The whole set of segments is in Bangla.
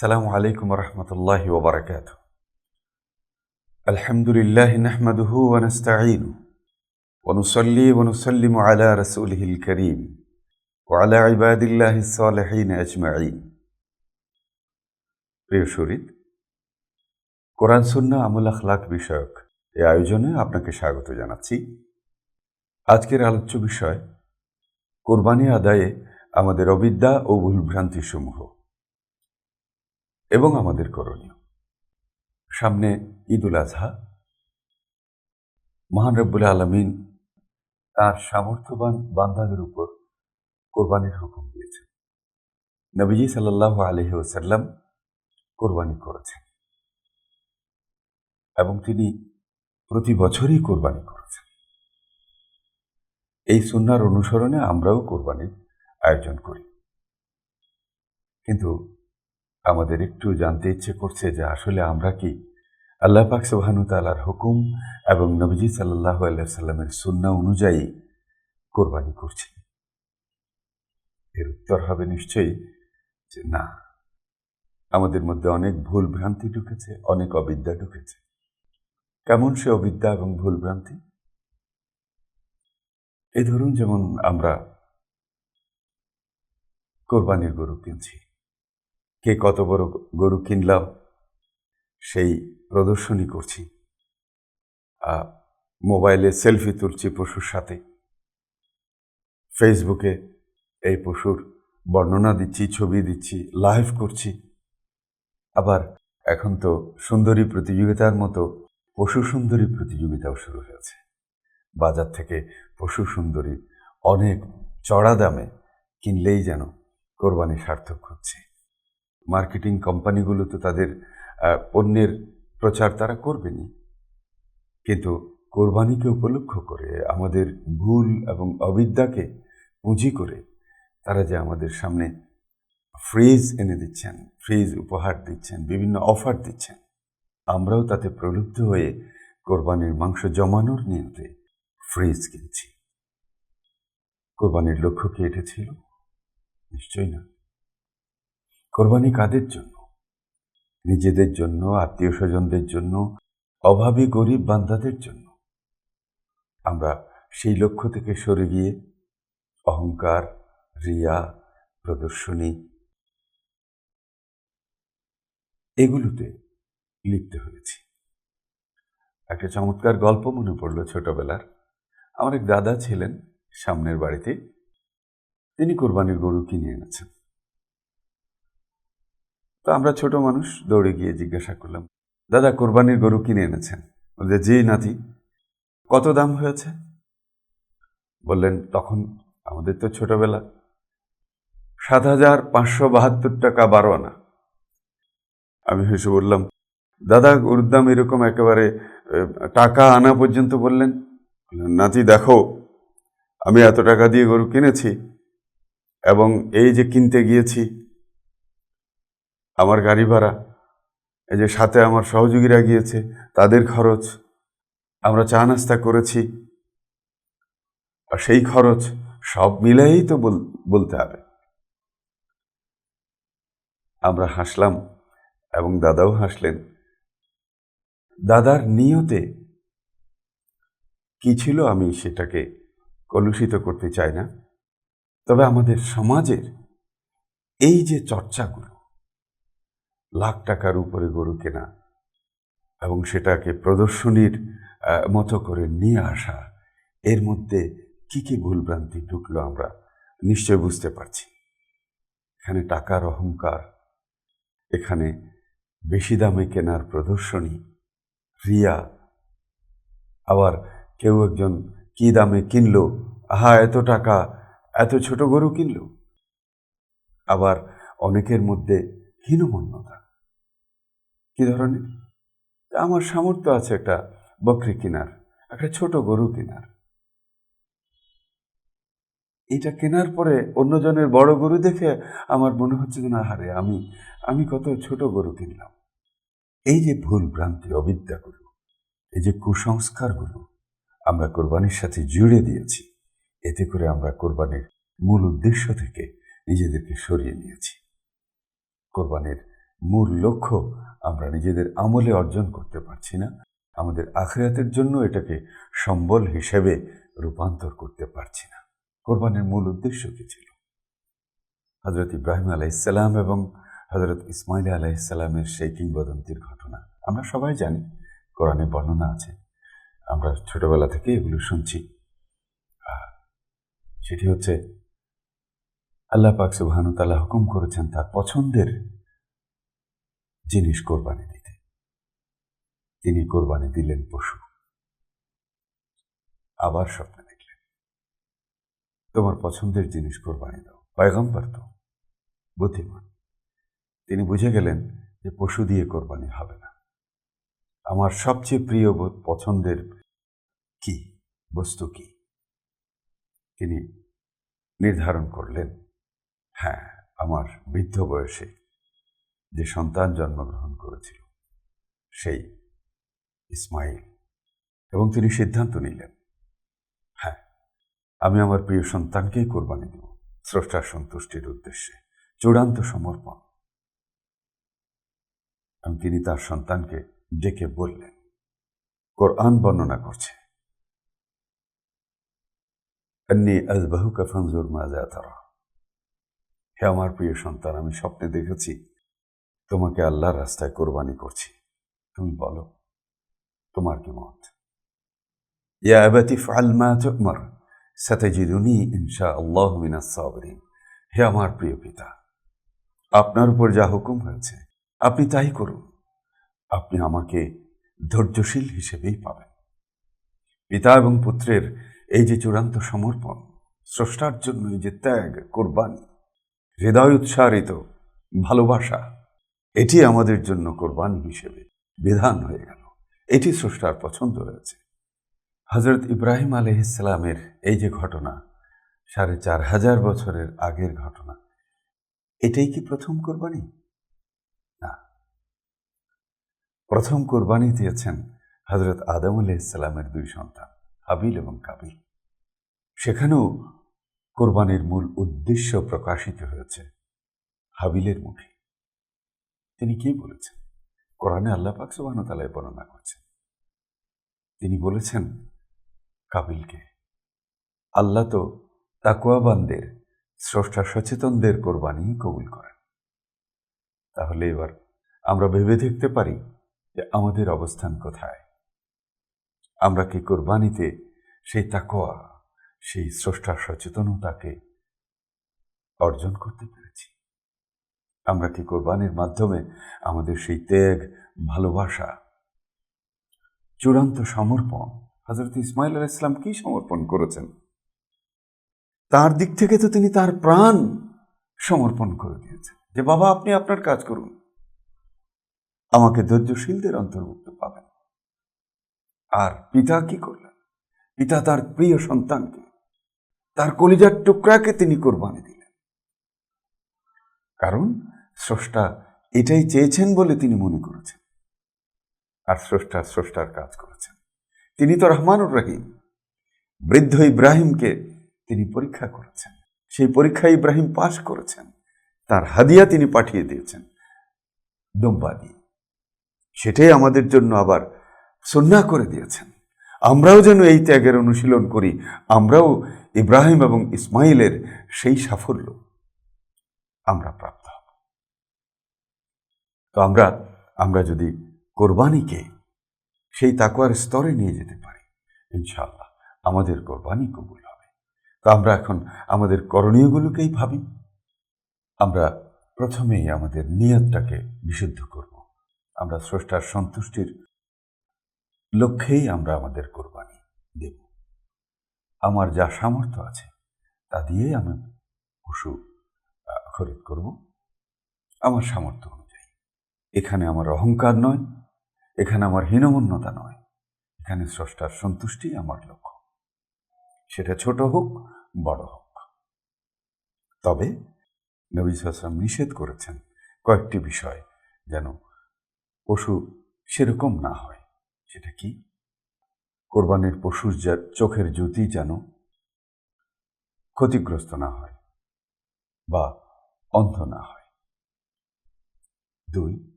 السلام عليكم ورحمة الله وبركاته. الحمد لله نحمده ونستعينه ونصلي ونسلم على رسوله الكريم وعلى عباد الله الصالحين أجمعين. প্রিয় শরীর, কোরআন সুন্নাহ আমল আখলাক বিষয়ক এই আয়োজনে আপনাকে স্বাগত জানাচ্ছি। আজকের আলোচ্য বিষয় কোরবানি আদায়ে আমাদের অবিদ্যা ও ভুলভ্রান্তি সমূহ এবং আমাদের করণীয়। সামনে ঈদুল আজহা। মহান রব্বুল আলামিন তার সামর্থ্যবান বান্দাদের উপর কোরবানির হুকুম দিয়েছেন। নবীজি সাল্লাল্লাহু আলাইহি ওয়াসাল্লাম কোরবানি করেছেন এবং তিনি প্রতি বছরই কোরবানি করেছেন। এই সুন্নাহর অনুসরণে আমরাও কোরবানির আয়োজন করি, কিন্তু আমাদের একটু জানতে ইচ্ছে করছে যে আসলে আমরা কি আল্লাহ পাক সুবহানাহু ওয়া তাআলার হুকুম এবং নবীজি সাল্লাল্লাহু আলাইহি ওয়াসাল্লামের সুন্নাহ অনুযায়ী কোরবানি করছি? এর উত্তর হবে নিশ্চয়ই যে না। আমাদের মধ্যে অনেক ভুল ভ্রান্তি ঢুকেছে, অনেক অবিদ্যা ঢুকেছে। কেমন সে অবিদ্যা এবং ভুল ভ্রান্তি? এই ধরুন, যেমন আমরা কোরবানির গরু কিনছি, কে কত বড় গরু কিনলাম সেই প্রদর্শনী করছি, মোবাইলে সেলফি তুলছি পশুর সাথে, ফেসবুকে এই পশুর বর্ণনা দিচ্ছি, ছবি দিচ্ছি, লাইভ করছি। আবার এখন তো সুন্দরী প্রতিযোগিতার মতো পশু সুন্দরী প্রতিযোগিতাও শুরু হয়েছে। বাজার থেকে পশু সুন্দরী অনেক চড়া দামে কিনলেই যেন কোরবানি সার্থক হচ্ছে। মার্কেটিং কোম্পানিগুলো তো তাদের পণ্যের প্রচার তারা করবেনই, কিন্তু কোরবানিকে উপলক্ষ করে আমাদের ভুল এবং অবিদ্যাকে পুঁজি করে তারা যে আমাদের সামনে ফ্রিজ এনে দিচ্ছেন, ফ্রিজ উপহার দিচ্ছেন, বিভিন্ন অফার দিচ্ছেন, আমরাও তাতে প্রলুব্ধ হয়ে কোরবানির মাংস জমানোর নিয়তে ফ্রিজ কিনছি। কোরবানির লক্ষ্য কি এটা ছিল? নিশ্চয়ই না। কোরবানি কাদের জন্য? নিজেদের জন্য, আত্মীয় স্বজনদের জন্য, অভাবী গরিব বান্দাদের জন্য। আমরা সেই লক্ষ্য থেকে সরে গিয়ে অহংকার, রিয়া, প্রদর্শনী এগুলোতে লিপ্ত হয়েছি। একটা চমৎকার গল্প মনে পড়ল ছোটবেলার। আমার এক দাদা ছিলেন সামনের বাড়িতে, তিনি কোরবানির গরু কিনে এনেছেন। তো আমরা ছোট মানুষ দৌড়ে গিয়ে জিজ্ঞাসা করলাম, দাদা কোরবানির গরু কিনে এনেছেন? বললে, জি নাতি। কত দাম হয়েছে? বললেন, তখন আমাদের তো ছোটবেলা, ৭,৫৭২ টাকা ১২ আনা। আমি হেসে বললাম, দাদা গরুর দাম এরকম একেবারে টাকা আনা পর্যন্ত বললেন? নাতি দেখো, আমি এত টাকা দিয়ে গরু কিনেছি এবং এই যে কিনতে গিয়েছি আমার গাড়ি ভাড়া, এই যে সাথে আমার সহযোগীরা গিয়েছে তাদের খরচ, আমরা চা নাস্তা করেছি, আর সেই খরচ সব মিলেই তো বলতে হবে। আমরা হাসলাম এবং দাদাও হাসলেন। দাদার নিয়তে কি ছিল আমি সেটাকে কলুষিত করতে চাই না, তবে আমাদের সমাজের এই যে চর্চাগুলো, লাখ টাকার উপরে গরু কেনা এবং সেটাকে প্রদর্শনীর মতো করে নিয়ে আসা, এর মধ্যে কি কি ভুলভ্রান্তি ঢুকলো আমরা নিশ্চয় বুঝতে পারছি। এখানে টাকার অহংকার, এখানে বেশি দামে কেনার প্রদর্শনী, রিয়া, আবার কেউ একজন কি দামে কিনলো, এত টাকা, এত ছোট গরু কিনলো। আবার অনেকের মধ্যে হীনমন্যতা। কি ধরনের? আমার সামর্থ্য আছে একটা বকরি কেনার, একটা ছোট গরু কেনার, এটা কেনার পরে অন্যজনের বড় গরু দেখে আমার মনে হচ্ছে যে না, হারে আমি কত ছোট গরু কিনলাম। এই যে ভুল ভ্রান্তি, অবিদ্যাগুলো, এই যে কুসংস্কারগুলো আমরা কোরবানির সাথে জুড়ে দিয়েছি, এতে করে আমরা কোরবানির মূল উদ্দেশ্য থেকে নিজেদেরকে সরিয়ে নিয়েছি। কোরবানির মূল লক্ষ্য আমরা নিজেদের আমলে অর্জন করতে পারছি না, আমাদের আখিরাতের জন্য এটাকে সম্বল হিসেবে রূপান্তর করতে পারছি না। কোরবানির মূল উদ্দেশ্য কি ছিল? হযরত ইব্রাহিম আলাইহিসসালাম এবং হযরত ইসমাইল আলাইহিসসালামের সেই কিংবদন্তির ঘটনা আমরা সবাই জানি, কোরআনে বর্ণনা আছে, আমরা ছোটবেলা থেকে এগুলো শুনছি। সেটি হচ্ছে আল্লাহ পাক সুবহানাহু ওয়া তাআলা হুকুম করেছেন তার পছন্দের জিনিস কোরবানি দিতে। তিনি কোরবানি দিলেন পশু। আবার স্বপ্নে দেখলেন, তোমার পছন্দের জিনিস কোরবানি দাও। পয়গম্বর তো বুদ্ধিমান, তিনি বুঝে গেলেন যে পশু দিয়ে কোরবানি হবে না। আমার সবচেয়ে প্রিয় পছন্দের কি বস্তু কি? তিনি নির্ধারণ করলেন, হ্যাঁ, আমার বৃদ্ধ বয়সে যে সন্তান জন্মগ্রহণ করেছিল সেই ইসমাইল, এবং তিনি সিদ্ধান্ত নিলেন, হ্যাঁ, আমি আমার প্রিয় সন্তানকেই কোরবানি দেব, স্রষ্টার সন্তুষ্টির উদ্দেশ্যে, চূড়ান্ত সমর্পণ। এবং তিনি তার সন্তানকে ডেকে বললেন, কোরআন বর্ণনা করছে, আন্নী আযবাহুকা ফানজুর মাযা তারা। হে আমার প্রিয় সন্তান, আমি স্বপ্নে দেখেছি তোমাকে আল্লাহর রাস্তায় কোরবানি করছি, তুমি বলো তোমার কি মত? ইয়া আবাতি ফাআল মা তু'মার সাতাজিদুনি ইনশাআল্লাহু মিনাস সাবিরিন। হে আমার প্রিয় পিতা, আপনার উপর যা হুকুম হয়েছে আপনি তাই করুন, আপনি আমাকে ধৈর্যশীল হিসেবেই পাবেন। পিতা এবং পুত্রের এই যে চূড়ান্ত সমর্পণ, স্রষ্টার জন্য এই যে ত্যাগ, কোরবানি, হৃদয় উৎসারিত ভালোবাসা, এটি আমাদের জন্য কোরবানি হিসেবে বিধান হয়ে গেল। এটি স্রষ্টার পছন্দ হয়েছে। হযরত ইব্রাহিম আলাইহিসসালামের এই যে ঘটনা, ৪,৫০০ বছরের আগের ঘটনা, এটাই কি প্রথম কোরবানি? না, প্রথম কোরবানি দিয়েছেন হযরত আদম আলাইহিসসালামের ২ সন্তান হাবিল এবং কাবিল। সেখানেও কোরবানির মূল উদ্দেশ্য প্রকাশিত হয়েছে হাবিলের মুখে। তিনি কি বলেছেন? কোরআনে আল্লাহ পাক সুবহানাহু ওয়া তাআলা বর্ণনা করছেন, তিনি বলেছেন কাবিলকে, আল্লাহ তো তাকওয়াবানদের, স্রষ্টা সচেতনদের কোরবানি কবুল করেন। তাহলে এবার আমরা ভেবে দেখতে পারি যে আমাদের অবস্থান কোথায়। আমরা কি কোরবানিতে সেই তাকওয়া, সেই স্রষ্টার সচেতনতাকে অর্জন করতে পেরেছি? আমরা কি কোরবানির মাধ্যমে আমাদের সেই ত্যাগ, ভালোবাসা, চূড়ান্ত সমর্পণ, হযরত ইসমাইল আলাইহিস সালাম কি সমর্পণ করেছেন? তার দিক থেকে তো তিনি তার প্রাণ সমর্পণ করে দিয়েছেন যে বাবা আপনি আপনার কাজ করুন, আমাকে ধৈর্যশীলদের অন্তর্ভুক্ত পাবেন। আর পিতা কি করলেন? পিতা তার প্রিয় সন্তানকে, তার কলিজার টুকরাকে তিনি কোরবানি দিলেন। কারণ স্রষ্টা এটাই চেয়েছেন বলে তিনি মনে করেছেন। আর স্রষ্টার কাজ করেছেন। তিনি তো রহমানুর রহিম। বৃদ্ধ ইব্রাহিমকে তিনি পরীক্ষা করেছেন, সেই পরীক্ষায় ইব্রাহিম পাশ করেছেন, তার হাদিয়া তিনি পাঠিয়ে দিয়েছেন দুম্বা দিয়ে। সেটাই আমাদের জন্য আবার সুন্নাহ করে দিয়েছেন। আমরাও যেন এই ত্যাগের অনুশীলন করি, আমরাও ইব্রাহিম এবং ইসমাইলের সেই সাফল্য আমরা প্রাপ্ত হব। তো আমরা যদি কোরবানিকে সেই তাকওয়ার স্তরে নিয়ে যেতে পারি, ইনশাআল্লাহ আমাদের কোরবানি কবুল হবে। তো আমরা এখন আমাদের করণীয়গুলোকেই ভাবি। আমরা প্রথমেই আমাদের নিয়তটাকে বিশুদ্ধ করব। আমরা স্রষ্টার সন্তুষ্টির লক্ষ্যেই আমরা আমাদের কোরবানি দেব। আমার যা সামর্থ্য আছে তা দিয়েই আমি পশু খরিদ করব আমার সামর্থ্য অনুযায়ী। এখানে আমার অহংকার নয়, এখানে আমার হীনমন্যতা নয়, এখানে স্রষ্টার সন্তুষ্টি আমার লক্ষ্য, সেটা ছোট হোক বড় হোক। তবে নবী সাল্লাল্লাহু আলাইহি ওয়াসাল্লাম নিষেধ করেছেন কয়েকটি বিষয় যেন পশু সেরকম না হয়। সেটা কি? কোরবানির পশুর চোখের জ্যোতি যেন ক্ষতিগ্রস্ত না হয় বা অন্ধ না হয়। 2,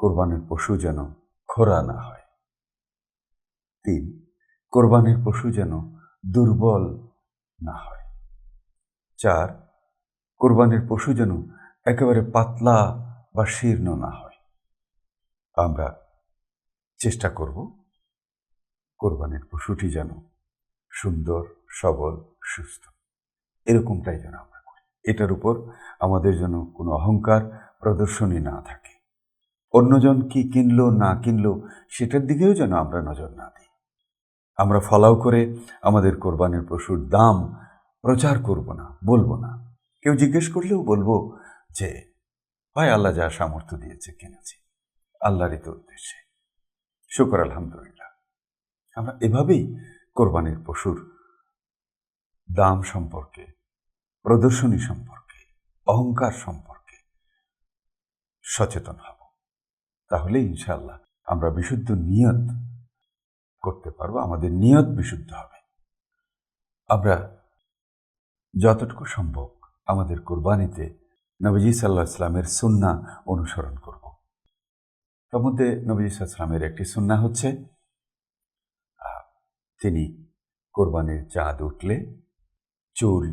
কোরবানির পশু যেন খোরা না হয়। 3, কোরবানির পশু যেন দুর্বল না হয়। 4, কোরবানির পশু যেন একেবারে পাতলা বা শীর্ণ না হয়। আমরা চেষ্টা করব কোরবানির পশুটি যেন সুন্দর, সবল, সুস্থ, এরকমটাই যেন আমরা করি। এটার উপর আমাদের যেন কোনো অহংকার প্রদর্শনী না থাকে। অন্যজন কি কিনলো না কিনলো সেটার দিকেও যেন আমরা নজর না দিই। আমরা ফলাও করে আমাদের কোরবানির পশুর দাম প্রচার করব না, বলবো না। কেউ জিজ্ঞেস করলেও বলবো যে ভাই আল্লাহ যা সামর্থ্য দিয়েছে কিনেছি, আল্লাহরই তো উদ্দেশ্যে, শুকর আলহামদুলিল্লাহ। আমরা এভাবেই কোরবানির পশুর দাম সম্পর্কে, প্রদর্শনী সম্পর্কে, অহংকার সম্পর্কে সচেতন হব। তাহলে ইনশাআল্লাহ আমরা বিশুদ্ধ নিয়ত করতে পারবো, আমাদের নিয়ত বিশুদ্ধ হবে। আমরা যতটুকু সম্ভব আমাদের কোরবানিতে নবীজি সাল্লাল্লাহু আলাইহি ওয়াসাল্লামের সুন্নাহ অনুসরণ করব। তার মধ্যে নবীজি সাল্লাল্লাহু আলাইহি ওয়াসাল্লামের একটি সুন্নাহ হচ্ছে তিনি কোরবানির চাঁদ উঠলে চুল,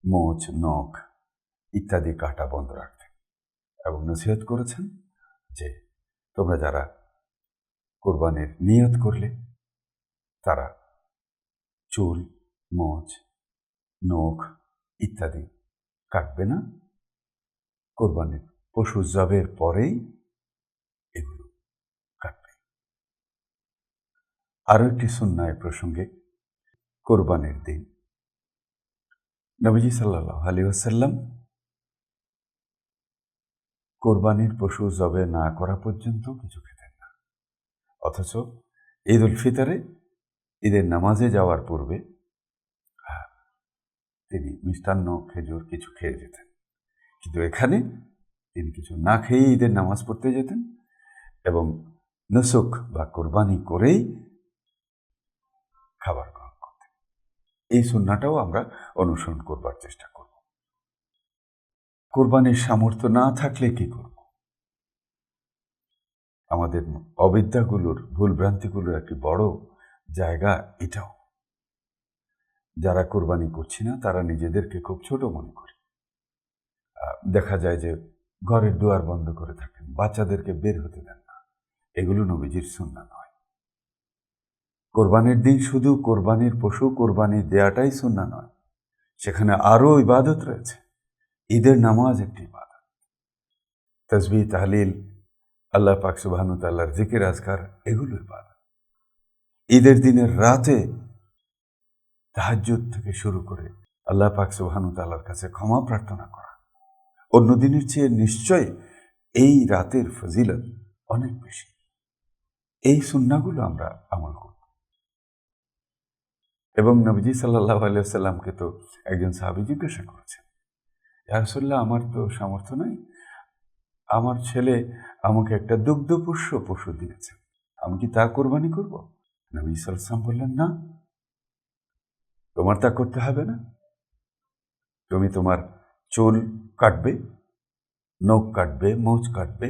মোচ, নখ ইত্যাদি কাটা বন্ধ রাখতেন এবং নসিহত করেছেন যে তোমরা যারা কোরবানির নিয়ত করলে তারা চুল, মোচ, নখ ইত্যাদি কাটবে না, কোরবানির পশু জবের পরেই এগুলো কাটবে। আরও একটি সুন্নাহ প্রসঙ্গে, কোরবানির দিন নবীজি সাল্লাল্লাহু আলাইহি ওয়াসাল্লাম কোরবানির পশু জবে না করা পর্যন্ত কিছু খেতেন না, অথচ ঈদ উল ফিতরে, ঈদের নামাজে যাওয়ার পূর্বে তিনি মিষ্টান্ন, খেজুর কিছু খেয়ে যেতেন। কিন্তু এখানে তিনি কিছু না খেয়ে ঈদের নামাজ পড়তে যেতেন এবং নুসুক বা কোরবানি করেই খাবার গ্রহণ করতেন। এই সুন্নাহটাও আমরা অনুসরণ করবার চেষ্টা করব। কোরবানির সামর্থ্য না থাকলে কি করব? আমাদের অবিদ্যাগুলোর, ভুলভ্রান্তিগুলোর একটি বড় জায়গা এটাও। যারা কোরবানি করছি না তারা নিজেদেরকে খুব ছোট মনে করে। দেখা যায় যে ঘরের দুয়ার বন্ধ করে থাকেন, বাচ্চাদেরকে বের হতে দেন না। এগুলো নবীজির সুন্নাহ নয়। কোরবানির দিন শুধু কোরবানির পশু কোরবানি দেয়াটাই সুন্নাহ নয়, সেখানে আরও ইবাদত রয়েছে। ঈদের নামাজ একটি ইবাদত, তাসবিহ, তাহলিল, আল্লাহ পাক সুবহানাহু ওয়া তাআলার জিকির, আজকার, এগুলো ইবাদত। ঈদের দিনের রাতে তাহাজ্জুদ থেকে শুরু করে আল্লাহ পাক সুবহানাহু ওয়া তাআলার কাছে ক্ষমা প্রার্থনা করা, অন্য দিনের চেয়ে নিশ্চয় এই রাতের ফজিলত অনেক বেশি। এই সুন্নাহগুলো আমরা আমল করব। এবং নবীজি সাল্লাল্লাহু আলাইহি ওয়াসাল্লামকে তো একজন সাহাবী জিজ্ঞাসা করেছেন, ইয়া রাসূলুল্লাহ, আমার তো সামর্থ্য নাই, আমার ছেলে আমাকে একটা দুগ্ধপোষ্য পশু দিয়েছে, আমি কি তা কোরবানি করব? নবী সাল্লাল্লাহু আলাইহি ওয়াসাল্লাম বললেন, না, তোমার তা করতে হবে না। তুমি তোমার চুল কাটবে, নখ কাটবে, মোচ কাটবে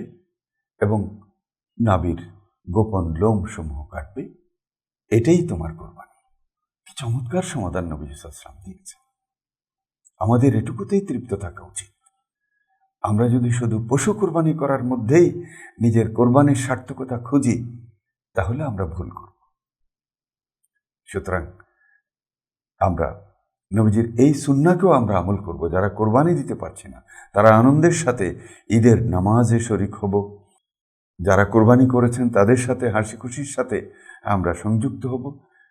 এবং নাভির গোপন লোম সমূহ কাটবে, এটাই তোমার কোরবানি। কি চমৎকার সমাধান নবী সাল্লাল্লাহু আলাইহি ওয়াসাল্লাম দিয়েছেন। আমাদের এটুকুতেই তৃপ্ত থাকা উচিত। আমরা যদি শুধু পশু কোরবানি করার মধ্যেই নিজের কোরবানির সার্থকতা খুঁজি, তাহলে আমরা ভুল করব। সুতরাং আমরা নবীজির এই সুন্নাহকেও আমরা আমল করব। যারা কোরবানি দিতে পারছি না তারা আনন্দের সাথে ঈদের নামাজে শরিক হব। যারা কোরবানি করেছেন তাদের সাথে হাসি খুশির সাথে আমরা সংযুক্ত হব,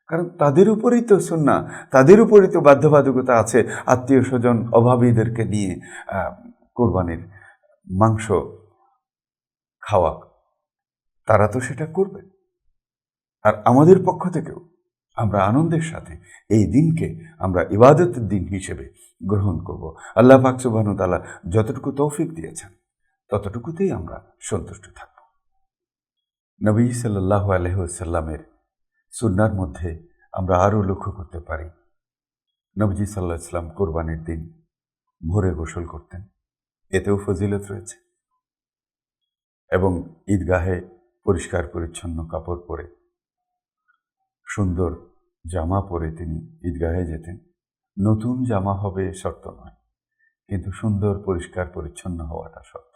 কারণ তাদের উপরেই তো সুন্নাহ, তাদের উপরেই তো বাধ্যবাধকতা আছে আত্মীয় স্বজন, অভাবীদেরকে নিয়ে কোরবানির মাংস খাওয়া। তারা তো সেটা করবে, আর আমাদের পক্ষ থেকেও আমরা আনন্দের সাথে এই দিনকে আমরা ইবাদতের দিন হিসেবে গ্রহণ করব। আল্লাহ পাক সুবহানাহু ওয়া তাআলা যতটুকু তৌফিক দিয়েছেন ততটুকুতেই আমরা সন্তুষ্ট থাকব। নবী সাল্লাল্লাহু আলাইহি ওয়াসাল্লামের সুন্নাহর মধ্যে আমরা আরও লক্ষ্য করতে পারি, নবীজি সাল্লাল্লাহু আলাইহি ওয়াসাল্লাম কোরবানির দিন ভোরে গোসল করতেন, এতেও ফজিলত রয়েছে। এবং ঈদগাহে পরিষ্কার পরিচ্ছন্ন কাপড় পরে সুন্দর জামা পরে তিনি ঈদগাহে যেতেন। নতুন জামা হবে শর্ত নয়, কিন্তু সুন্দর পরিষ্কার পরিচ্ছন্ন হওয়াটা শর্ত।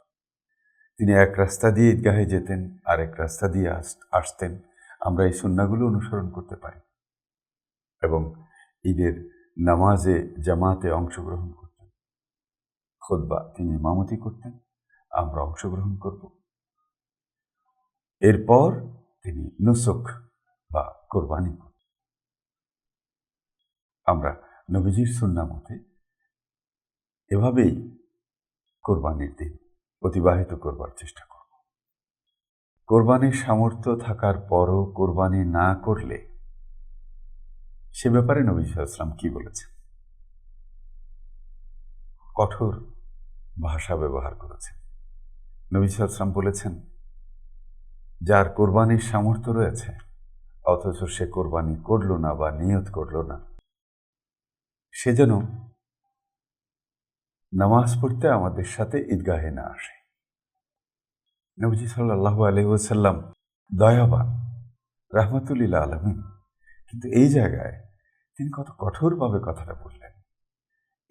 তিনি এক রাস্তা দিয়ে ঈদগাহে যেতেন, আর এক রাস্তা দিয়ে আসতেন। আমরা এই সুন্নাহগুলো অনুসরণ করতে পারি এবং ঈদের নামাজে জামাতে অংশগ্রহণ করতেন। খুতবা তিনি ইমামতি করতেন, আমরা অংশগ্রহণ করব। এরপর তিনি নুসুক বা কোরবানি করতেন। আমরা নবীজির সুন্নাহ মতে এভাবেই কোরবানির দিন অতিবাহিত করবার চেষ্টা করব। কোরবানির সামর্থ্য থাকার পরও কোরবানি না করলে সে ব্যাপারে নবী সাল্লাল্লাহু আলাইহি ওয়াসাল্লাম কি বলেছেন? কঠোর ভাষা ব্যবহার করেছেন। নবী সাল্লাল্লাহু আলাইহি ওয়াসাল্লাম বলেছেন, যার কোরবানির সামর্থ্য রয়েছে অথচ সে কোরবানি করল না বা নিয়ত করল না, সে যেন নামাজ পড়তে আমাদের সাথে ঈদগাহে না আসে। নবীজি সাল্লাল্লাহু আলাইহি ওয়াসাল্লাম দয়াবান, রাহমাতুল লিল আলামিন, কিন্তু এই জায়গায় তিনি কত কঠোরভাবে কথাটা বললেন।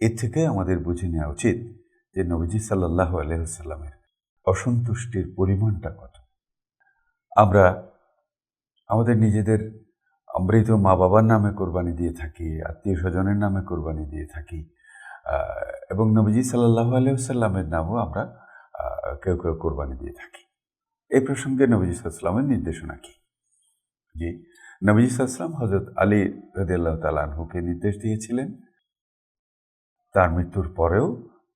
এর থেকে আমাদের বুঝে নেওয়া উচিত যে নবীজি সাল্লাল্লাহু আলাইহি ওয়াসাল্লামের অসন্তুষ্টির পরিমাণটা কত। আমরা আমাদের নিজেদের মৃত মা বাবার নামে কোরবানি দিয়ে থাকি, আত্মীয় স্বজনের নামে কোরবানি দিয়ে থাকি, এবং নবীজি সাল্লাল্লাহু আলাইহি ওয়াসাল্লামের নামেও আমরা কেউ কেউ কোরবানি দিয়ে থাকি। এই প্রসঙ্গে নবীজি সাল্লাল্লাহু আলাইহি ওয়াসাল্লামের নির্দেশনা কি? জি, নবীজি সাল্লাল্লাহু আলাইহি ওয়াসাল্লাম হযরত আলী রাদিয়াল্লাহু তাআলা আনহুকে নির্দেশ দিয়েছিলেন তার মৃত্যুর পরেও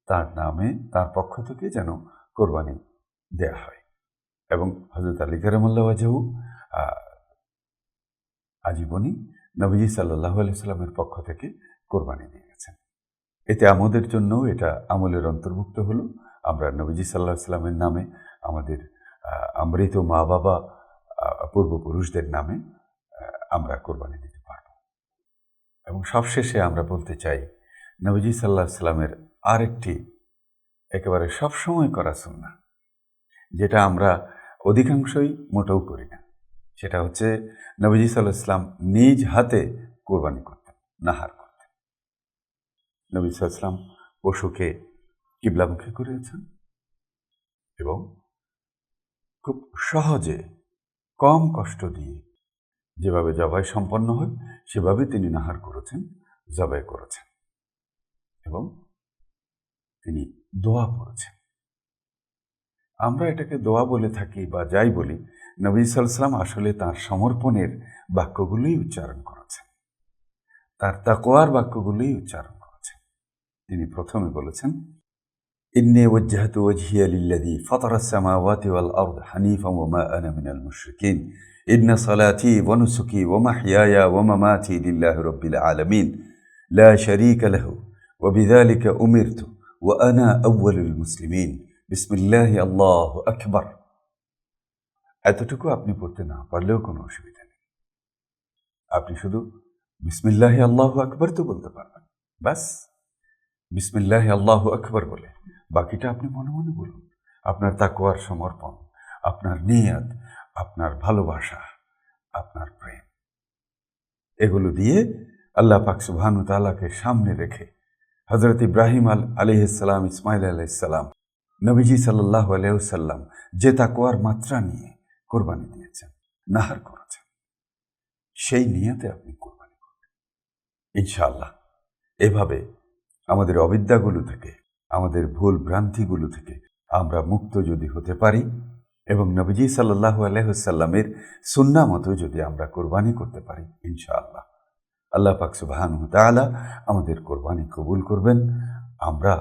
তার নামে তার পক্ষ থেকে যেন কোরবানি দেয়া হয়, এবং হযরত আলী কারামাল্লাহু ওয়াজহু আজীবনই নবীজি সাল্লাল্লাহু আলাইহি ওয়াসাল্লামের পক্ষ থেকে কোরবানি দিয়ে গেছেন। এতে আমাদের জন্য এটা আমলের অন্তর্ভুক্ত হলো। আমরা নবীজি সাল্লাল্লাহু আলাইহি ওয়াসাল্লামের নামে, আমাদের আমৃত মা বাবা পূর্বপুরুষদের নামে আমরা কোরবানি দিতে পারব। এবং সবশেষে আমরা বলতে চাই, নবীজি সাল্লাল্লাহু আলাইহি ওয়াসাল্লামের আরেকটি একেবারে সবসময় করা সুন্নাহ, যেটা আমরা অধিকাংশই মোটেও করি না, সেটা হচ্ছে নবীজি সাল্লাল্লাহু আলাইহি ওয়াসাল্লাম নিজ হাতে কোরবানি করতেন, নাহার করতেন। নবী সাল্লাল্লাহু আলাইহি ওয়াসাল্লাম পশুকে কিবলামুখী করেছেন এবং খুব সহজে, কম কষ্ট দিয়ে যেভাবে জবাই সম্পন্ন হয় সেভাবে তিনি নাহার করেছেন, জবাই করেছেন, এবং তিনি দোয়া পড়েছেন। আমরা এটাকে দোয়া বলে থাকি বা যাই বলি, নবী সাল্লাল্লাহু আলাইহি ওয়াসাল্লাম আসলে তাঁর সমর্পণের বাক্যগুলোই উচ্চারণ করেছেন, তার তাকওয়ার বাক্যগুলোই উচ্চারণ করেছেন। তিনি প্রথমে বলেছেন, ইন্নী ওয়াজ্জাহতু ওয়াজহিয়া লিল্লাযী ফাতারাস সামাওয়াতি ওয়াল আরদ হানিফান ওয়া মা আনা মিনাল মুশরিকিন ইন্না সালাতি ওয়া নুসুকি ওয়া মাহইয়ায়া ওয়া মামাতি লিল্লাহি রাব্বিল আলামিন লা শারীকা লাহু ওয়া বিযালিকা উমিরতু ওয়া আনা আউয়ালুল মুসলিমিন বিসমিল্লাহি আল্লাহু আকবার। এতটুকু আপনি পড়তে না পারলেও কোনো অসুবিধা নেই, আপনি শুধু বিসমিল্লাহি আল্লাহু আকবার তো বলতে পারবেন। বাস বিসমিল্লাহি আল্লাহু আকবার বলে বাকিটা আপনি মনে মনে বলুন। আপনার তাকওয়ার সমর্পণ, আপনার নিয়ত, আপনার ভালোবাসা, আপনার প্রেম, এগুলো দিয়ে আল্লাহ পাক সুবহানাহু ওয়া তাআলাকে সামনে রেখে হযরত ইব্রাহিম আলাইহিস সালাম, ইসমাঈল আলাইহিস সালাম, নবীজি সাল্লাল্লাহু আলাইহি ওয়াসাল্লাম যে তাকওয়ার মাত্রা নিয়ে কোরবানি দিয়েছেন, নাহার করেছেন, সেই নিয়তে আপনি কোরবানি করবেন ইনশাআল্লাহ। এভাবে আমাদের অবিদ্যাগুলো থেকে, আমাদের ভুল ভ্রান্তিগুলো থেকে আমরা মুক্ত যদি হতে পারি এবং নবীজি সাল্লাল্লাহু আলাইহি ওয়াসাল্লামের সুন্নাহ মতো যদি আমরা কোরবানি করতে পারি, ইনশাআল্লাহ আল্লাহ পাক সুবহানাহু ওয়া তাআলা আমাদের কোরবানি কবুল করবেন। আমরা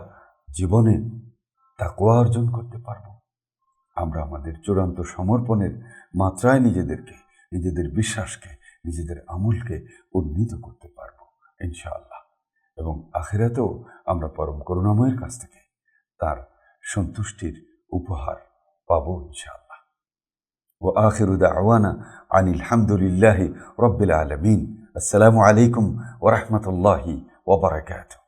জীবনে তাকওয়া অর্জন করতে পারব। আমরা আমাদের চূড়ান্ত সমর্পণের মাত্রায় নিজেদেরকে, নিজেদের বিশ্বাসকে, নিজেদের আমলকে উন্নীত করতে পারব ইনশাআল্লাহ। এবং আখিরাতেও আমরা পরম করুণাময়ের কাছ থেকে তার সন্তুষ্টির উপহার পাব ইনশাআল্লাহ। ওয়া আখিরু দাওয়ানা আনিল হামদুলিল্লাহি রাব্বিল আলামিন। আসসালামু আলাইকুম ওয়া রাহমাতুল্লাহি ওয়া বারাকাতুহু।